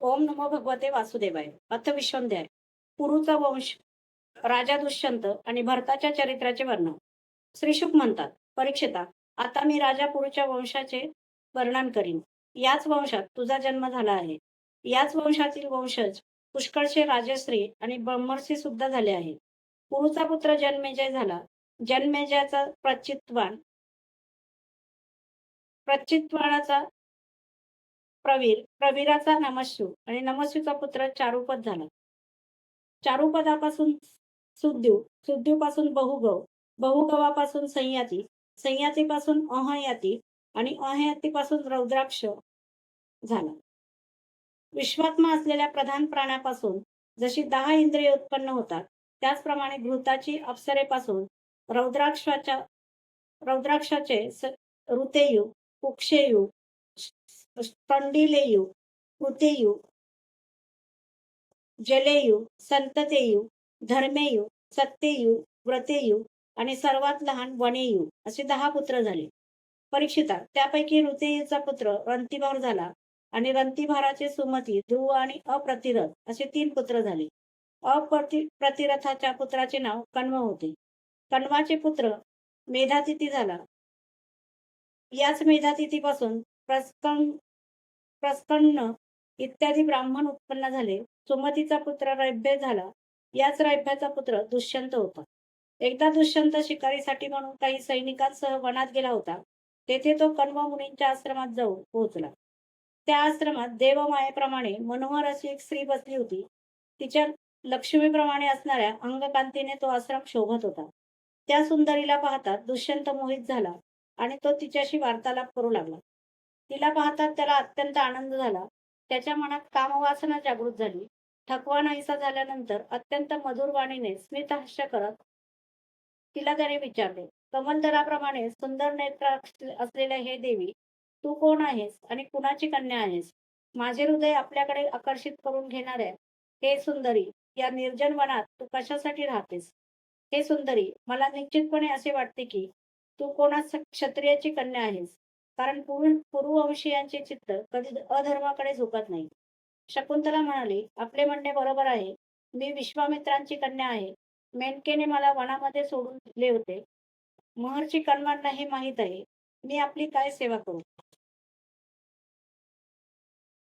ओम नमो भगवते वासुदेवाय. अथ विश्वंध्याय. कुरुचा वंश, राजा दुष्यंत आणि भरताच्या चरित्राचे वर्णन. श्री शुक म्हणतात, परीक्षिता, आता मी राजा पुरुच्या वंशाचे वर्णन करीन. याच वंशात तुझा जन्म झाला आहे. याच वंशातील वंशज पुष्कळशे राजश्री आणि ब्रह्मर्षी सुद्धा झाले आहेत. कुरुचा पुत्र जन्मेजय झाला. जन्मेजयाचा प्रचितवानाचा प्रवीर, प्रवीराचा नमस्सू आणि नमस्सूचा पुत्र चारुपद झाला. चारुपदापासून सुद्यू, सुद्यूपासून बहुगव, बहुगवापासून संयाती, संयातीपासून अहयाती आणि अहयातीपासून रौद्राक्ष झाला. विश्वात्मा असलेल्या प्रधान प्राण्यापासून जशी 10 इंद्रिये उत्पन्न होतात, त्याचप्रमाणे घृताची अप्सरेपासून रौद्राक्षाच्या रौद्राक्षाचे ऋतेयू, कुक्षेयू, स्पंडिलेयू, कृतेयू, जलेयू, संततेयू, धर्मेयू, सत्तेयू, व्रतेयू आणि सर्वात लहान वनेयू असे 10 पुत्र झाले. परीक्षिता, त्यापैकी ऋतेयूचा पुत्र रंतिभार झाला आणि रंतिभाराचे सुमती, ध्रुव आणि अप्रतिरथ असे 3 पुत्र झाले. प्रतिरथाच्या पुत्राचे नाव कण्व होते. कण्वाचे पुत्र मेधातिथी झाला. याच मेधातिथीपासून प्रस्कन्न इत्यादी ब्राह्मण उत्पन्न झाले. सुमतीचा पुत्र रैभ्य झाला. याच रैभ्याचा पुत्र दुष्यंत होता. एकदा दुष्यंत शिकारीसाठी म्हणून काही सैनिकांसह वनात गेला होता. तेथे तो कण्व मुनींच्या आश्रमात जाऊन पोहोचला. त्या आश्रमात देवमायेप्रमाणे मनोहर अशी एक स्त्री बसली होती. तिच्या लक्ष्मीप्रमाणे असणाऱ्या अंगकांतीने तो आश्रम शोभत होता. त्या सुंदरीला पाहता दुष्यंत मोहित झाला आणि तो तिच्याशी वार्तालाप करू लागला. तिला पाहता त्याला अत्यंत आनंद झाला. त्याच्या मनात कामवासना जागृत झाली. थकवा नाहीसा झाल्यानंतर अत्यंत मधुर वाणीने स्मितहास्य करत तिला त्याने विचारले, कमलदराप्रमाणे सुंदर नेत्र असलेल्या हे देवी, तू कोण आहेस आणि कुणाची कन्या आहेस? माझे हृदय आपल्याकडे आकर्षित करून घेणाऱ्या हे सुंदरी, या निर्जन वनात तू कशासाठी राहतेस? हे सुंदरी, मला निश्चितपणे असे वाटते की तू कोणा क्षत्रियाची कन्या आहेस, कारण पूर्ववंशीयांचे चित्त कधी अधर्माकडे झुकत नाही. शकुंतला म्हणाली, आपले म्हणणे बरोबर आहे. मी विश्वामित्रांची कन्या आहे. मेनकेने मला वनामध्ये सोडून दिले होते. महर्षी कण्वांना हे माहीत आहे. मी आपली काय सेवा करू?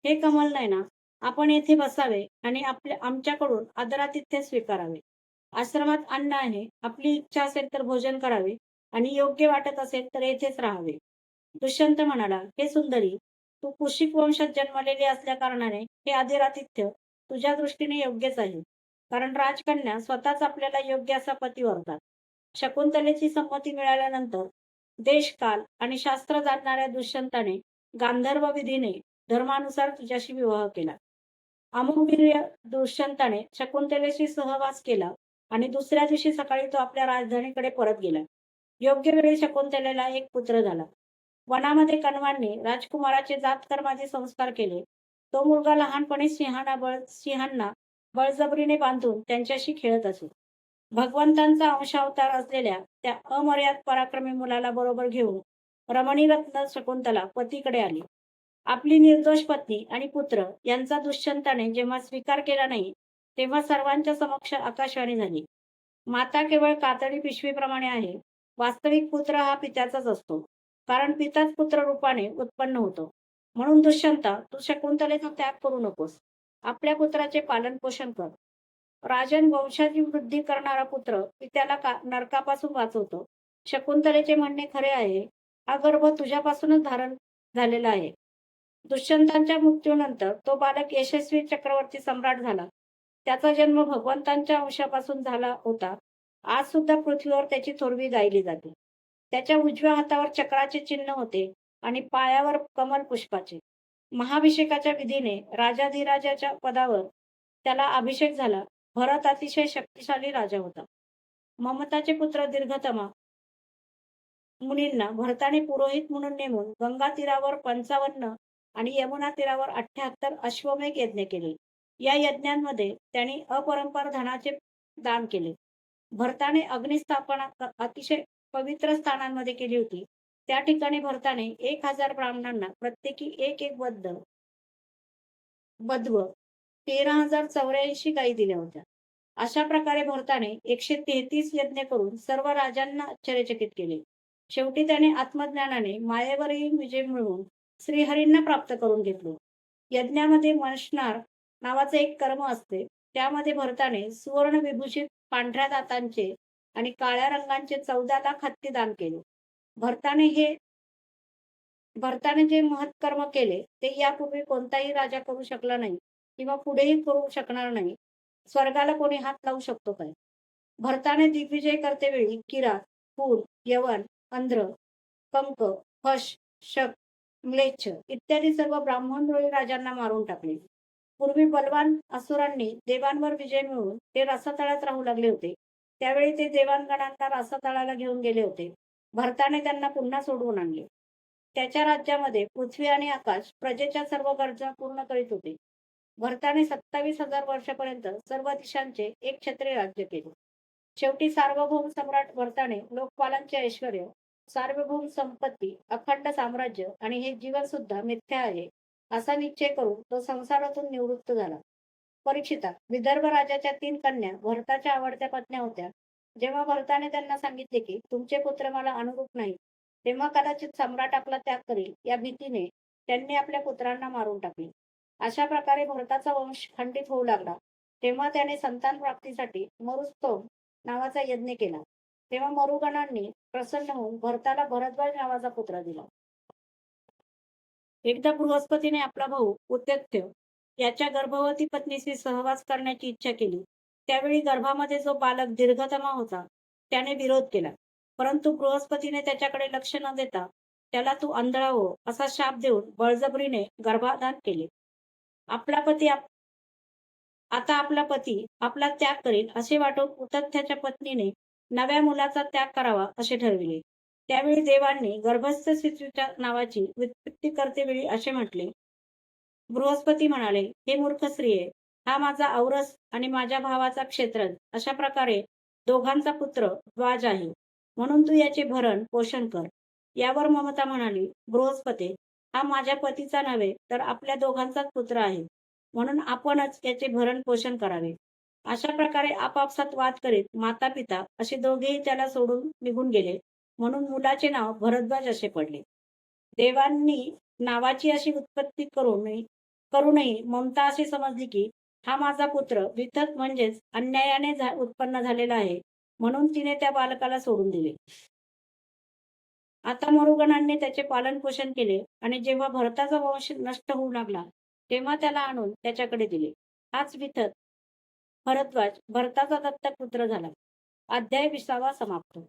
हे कमल नयना, आपण येथे बसावे आणि आमच्याकडून आदरातिथ्य स्वीकारावे. आश्रमात अन्न आहे. आपली इच्छा असेल तर भोजन करावे आणि योग्य वाटत असेल तर येथेच राहावे. दुष्यंत म्हणाला, हे सुंदरी, तू कुशिक वंशात जन्मलेली असल्या कारणाने हे आदरातिथ्य तुझ्या दृष्टीने योग्यच आहे. कारण राजकन्या स्वतःच आपल्याला योग्य असा पती वरतात. शकुंतलेची संमती मिळाल्यानंतर देशकाल आणि शास्त्र जाणणाऱ्या दुष्यंताने गांधर्व विधीने धर्मानुसार तुझ्याशी विवाह केला. अमोघवीर्य दुष्यंताने शकुंतलेशी सहवास केला आणि दुसऱ्या दिवशी सकाळी तो आपल्या राजधानीकडे परत गेला. योग्य वेळी शकुंतलेला एक पुत्र झाला. वनामध्ये कण्वांनी राजकुमाराचे जातकर्माचे संस्कार केले. तो मुलगा लहानपणी सिंहांना बळजबरीने बांधून त्यांच्याशी खेळत असो. भगवंतांचा अंशावतार असलेल्या त्या अमर्याद पराक्रमी मुलाला बरोबर घेऊन रमणीरत्न शकुंतला पतीकडे आली. आपली निर्दोष पत्नी आणि पुत्र यांचा दुष्यंताने जेव्हा स्वीकार केला नाही, तेव्हा सर्वांच्या समक्ष आकाशवाणी झाली. माता केवळ कातडी पिशवीप्रमाणे आहे. वास्तविक पुत्र हा पित्याचाच असतो, कारण पिताच पुत्र रूपाने उत्पन्न होतो. म्हणून दुष्यंता, तू शकुंतलेचा त्याग करू नकोस. आपल्या पुत्राचे पालन पोषण कर. राजन, वंशाची वृद्धी करणारा पुत्र पित्याला नरकापासून वाचवतो. शकुंतलेचे म्हणणे खरे आहे. हा गर्भ तुझ्यापासूनच धारण झालेला आहे. दुष्यंतांच्या मृत्यूनंतर तो बालक यशस्वी चक्रवर्ती सम्राट झाला. त्याचा जन्म भगवंतांच्या अंशापासून झाला होता. आज सुद्धा पृथ्वीवर त्याची थोरवी गायली जाते. त्याच्या उजव्या हातावर चक्राचे चिन्ह होते आणि पायावर कमल पुष्पाचे. महाभिषेकाच्या विधीने राजाधिराजाच्या पदावर त्याला अभिषेक झाला. भरत अतिशय शक्तिशाली राजा होता. ममताचे पुत्र दीर्घतमा मुनींना भरताने पुरोहित म्हणून नेमून गंगा तीरावर 55 आणि यमुना तीरावर 78 अश्वमेघ यज्ञ केले. या यज्ञांमध्ये त्यांनी अपरंपार धनाचे दान केले. भरताने अग्निस्थापना अतिशय पवित्र स्थानांमध्ये केली होती. त्या ठिकाणी भरताने 1000 ब्राह्मणांना प्रत्येकी एक एक बद्व 13,084 गायी दिल्या होत्या. अशा प्रकारे भरताने 133 यज्ञ करून सर्व राजांना आश्चर्यचकित केले. शेवटी त्याने आत्मज्ञानाने मायेवरही विजय मिळवून श्रीहरींना प्राप्त करून घेतले. यज्ञामध्ये मनष्णार नावाचे एक कर्म असते. त्यामध्ये भरताने सुवर्ण विभूषित पांढऱ्या दातांचे आणि काळ्या रंगाचे 14 लाख हत्ती दान केले. भरताने हे भरताने जे महत्कर्म केले ते यापूर्वी कोणताही राजा करू शकला नाही किंवा पुढेही करू शकणार नाही. स्वर्गाला कोणी हात लावू शकतो काय? भरताने दिग्विजय करतेवेळी किरात, हूण, यवन, अंध्र, कंक, हश, शक, म्लेच्छ इत्यादी सर्व ब्राह्मणद्रोही राजांना मारून टाकले. पूर्वी बलवान असुरांनी देवांवर विजय मिळवून ते रसातळात राहू लागले होते. त्यावेळी ते देवांगणांना रसातळाला घेऊन गेले होते. भरताने त्यांना पुन्हा सोडवून आणले. त्याच्या राज्यामध्ये पृथ्वी आणि आकाश प्रजेच्या सर्व गरजा पूर्ण करीत होते. भरताने 27,000 वर्षापर्यंत सर्व दिशांचे एक छत्री राज्य केले. शेवटी सार्वभौम सम्राट भरताने लोकपालांचे ऐश्वर्य, सार्वभौम संपत्ती, अखंड साम्राज्य आणि हे जीवन सुद्धा मिथ्या आहे असा निश्चय करून तो संसारातून निवृत्त झाला. परीक्षिता, विदर्भ राजाच्या 3 कन्या भरताच्या आवडत्या पत्न्या होत्या. जेव्हा भरताने त्यांना सांगितले की तुमचे पुत्र मला अनुरूप नाही, तेव्हा कदाचित सम्राट आपला त्याग करील या भीतीने त्यांनी आपल्या पुत्रांना मारून टाकले. अशा प्रकारे भरताचा वंश खंडित होऊ लागला. तेव्हा त्याने संतान प्राप्तीसाठी मरुस्तोम नावाचा यज्ञ केला. तेव्हा मरुगणांनी प्रसन्न होऊन भरताला भरद्वाज नावाचा पुत्र दिला. एकदा बृहस्पतीने आपला भाऊ उत्यत्य याच्या गर्भवती पत्नीशी सहवास करण्याची इच्छा केली. त्यावेळी गर्भामध्ये जो बालक दीर्घतमा होता त्याने विरोध केला. परंतु बृहस्पतीने त्याच्याकडे लक्ष न देता त्याला तू आंधळा हो असा शाप देऊन बळजबरीने गर्भाधान केले. आपला पती आता आपला पती आपला त्याग करेल असे वाटून उतथ्याच्या पत्नीने नव्या मुलाचा त्याग करावा असे ठरविले. त्यावेळी देवांनी गर्भस्थ शिशूच्या नावाची व्युत्पत्ती करतेवेळी असे म्हटले. बृहस्पती म्हणाले, हे मूर्ख स्त्रिये, हा माझा औरस आणि माझ्या भावाचा क्षेत्रज अशा प्रकारे दोघांचा पुत्र द्वाज आहे. म्हणून तू याचे भरण पोषण कर. यावर ममता म्हणाली, बृहस्पते, हा माझ्या पतीचा नव्हे तर आपल्या दोघांचाच पुत्र आहे. म्हणून आपणच याचे भरण पोषण करावे. अशा प्रकारे आपापसात वाद करीत माता पिता असे दोघेही त्याला सोडून निघून गेले. म्हणून मुलाचे नाव भरद्वाज असे पडले. देवांनी नावाची अशी उत्पत्ती करूनही ममता अशी समजली की हा माझा पुत्र विथत म्हणजेच अन्यायाने उत्पन्न झालेला आहे. म्हणून तिने त्या बालकाला सोडून दिले. आता मरुगणांनी त्याचे पालन पोषण केले आणि जेव्हा भरताचा वंश नष्ट होऊ लागला तेव्हा त्याला आणून त्याच्याकडे दिले. हाच विथत भरद्वाज भरताचा दत्तक पुत्र झाला. अध्याय 20 समाप्त.